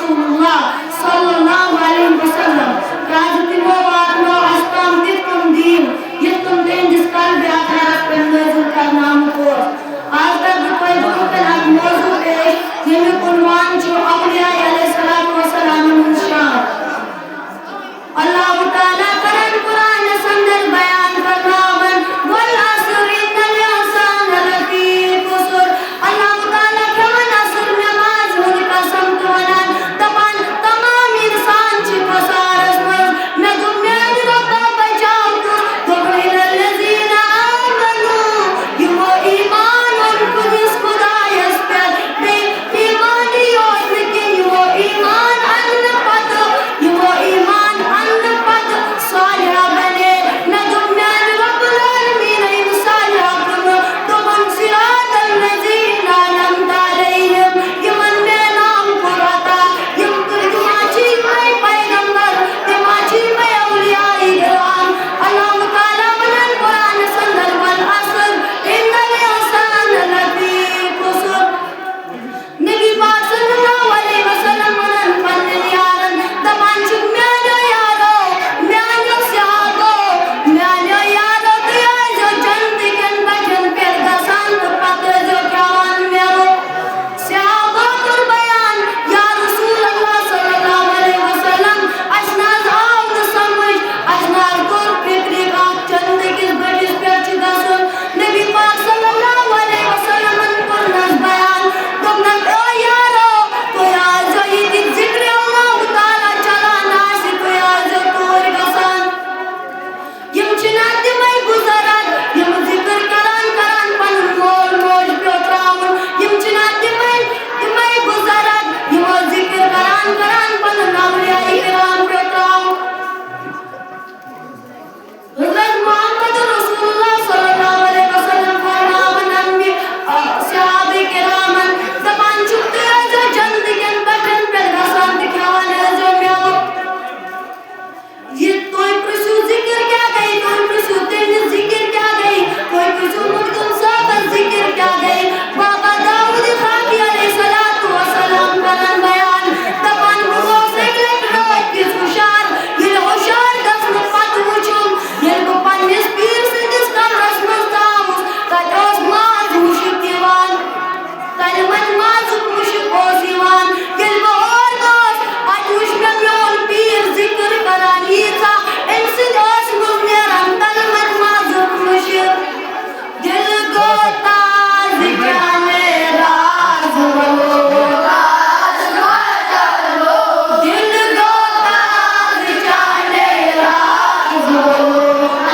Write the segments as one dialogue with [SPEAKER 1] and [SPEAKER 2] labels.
[SPEAKER 1] Rasulullah sallallahu alaihi wasallam. Kazitimo vatno astam kitkum din, yitkum din diskalbi akhirat pendezul karnam ko. आज तक कोई बुकन आज मौजूद है जिन्हें कुर्बान जो अम्बिया अलैहिस्सलातु वस्सलाम निशान अल्लाह ताला करन कुरान संदर बयान फरमावन वल असर इन्नल इंसान लफी खुसर अल्लाह ताला कमन असर नमाज हुन कसम तवना तमान तमाम इंसान ची खसारस में न दुनिया नी रब्बा बचाओ तो लल्लज़ीना आमनू युवा ईमान और खुदिस खुदायस पर दे ईमानी और के युवा ईमान अन्न पद युवा ईमान अन्न पद सालिहा बने न दुनिया नी रब्बुल आलमीन इंसालिहा करो तो मन सिरातल लज़ीना अनअमत अलैहिम यमन में नाम पुराता यम तुमाची में पैगंबर तुमाची में औलिया इकराम अल्लाह ताला मनन कुरान संदर वल असर इन्नल इंसान लफी खुसर नबी पाक सल्लल्लाहु अलैहि वसल्लम मनन पन्नन यारन तमांचुक म्यानो यारो म्यानो सहाबो म्यानो यारो दिया जो जंत कन बजन पर गसान तो पत्र जो जवान म्यानो सहाबो कुर बयान या रसूल अल्लाह सल्लल्लाहु अलैहि वसल्लम अजनाज आउद समझ अजनाज कुर फिक्री का चंद किस बडिस पर चिदासन नबी पाक सल्लल्लाहु अलैहि वसल्लम कुर नज बयान तुमने ओ यारो तो यार जो ये जिक्र अल्लाह ताला चला नासी तो यार जो तोर गसान यम चिनाते में गुजरत यम जिक्र करान करान पन मोल मोल प्योत्राउन यम चिनाते में गुजरत यम जिक्र करान करान पन नावलिया इकराम प्योत्राउन हज़रत मोहम्मद रसूलुल्लाह सल्लल्लाहु अलैहि वसल्लम फरमावन अम्बी सहाबे किरामन ज़बान चुकते जो जंत के बटन पर गसान दिखाने जो म्याओ ये कोई प्रसू जिक्र क्या गई कोई प्रसू तेरे जिक्र क्या गई कोई प्रसू मुक्तुम साहब जिक्र क्या गई बाबा दाऊद खाकी अलैहिस्सलातु वस्सलाम करन बयान तबान को से लेकर किस हुशार ये होशियार दस मुफत वुचुम ये को पन्निस पीर से दिस कम रस्म ताऊ कटोस माज मुशिकवान तलमन माज मुशिकोसिवान दिल और दोस्त अटुश में पीर जिक्र करानी था इनसे दोस्त मुझने रंतल मन माज मुशिक दिल को ताज जाने राज वो दिल को ताज जाने राज वो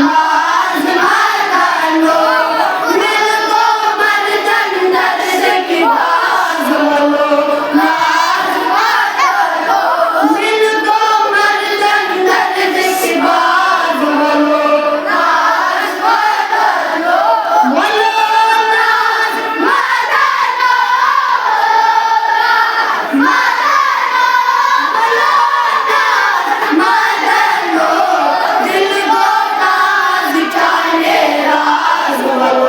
[SPEAKER 1] नाज मानो दिल को मर्दन दर्द की बाज वो नाज मानो दिल को मर्दन दर्द की बाज वो नाज मानो बोलो नाज मानो दिल को ताज जाने राज वो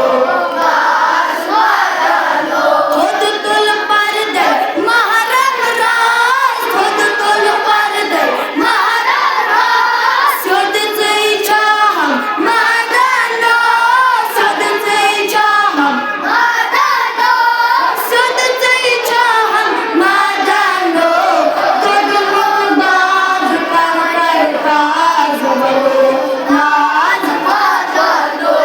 [SPEAKER 1] खुद तुल पर दे महरम राज खुद तुल पर दे महरम राज सुध से चाहम मदनो सुध से चाहम मदनो सुध से चाहम मदनो तुद मुबाद कर राज वो नाज मदनो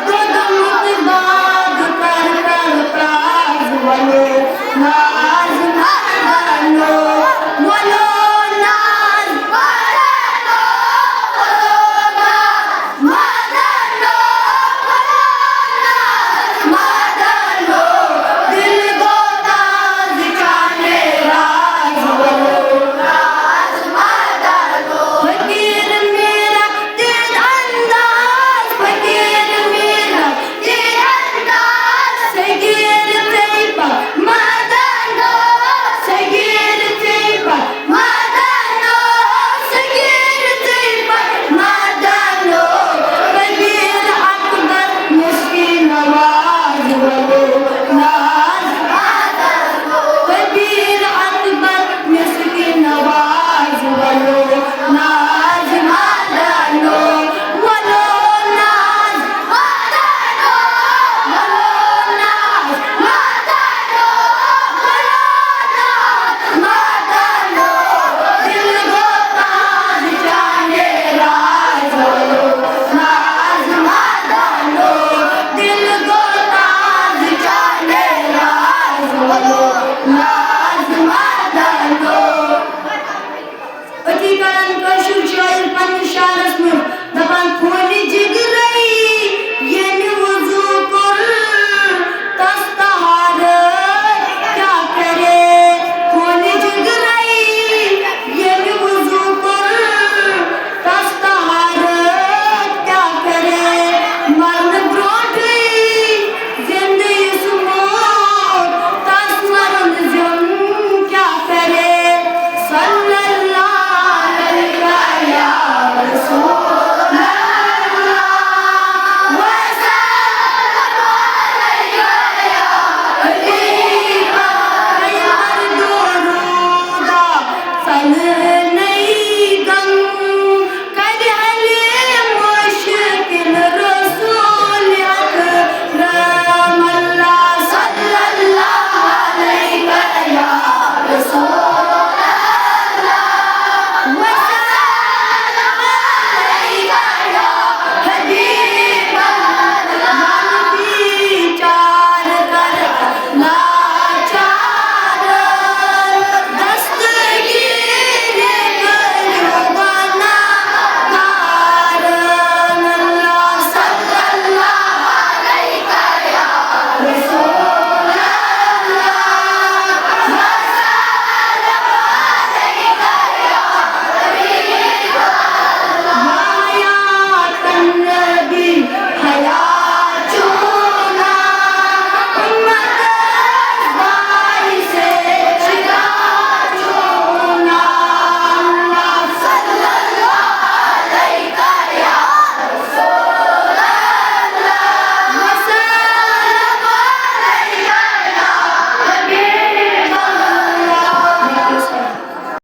[SPEAKER 1] तुद मुबाद कर राज वो नाज मदनो बोलो नाज मदनो मदनो मदनो दिल को ताज जाने राज वो नाज मदनो फकीर मेरा तेरा अंदाज फकीर मेरा तेरा अंदाज सगीर तैयबा मदनो चलो लाजमत लो अति करन कशुर शायर पन्नी शारस में दपान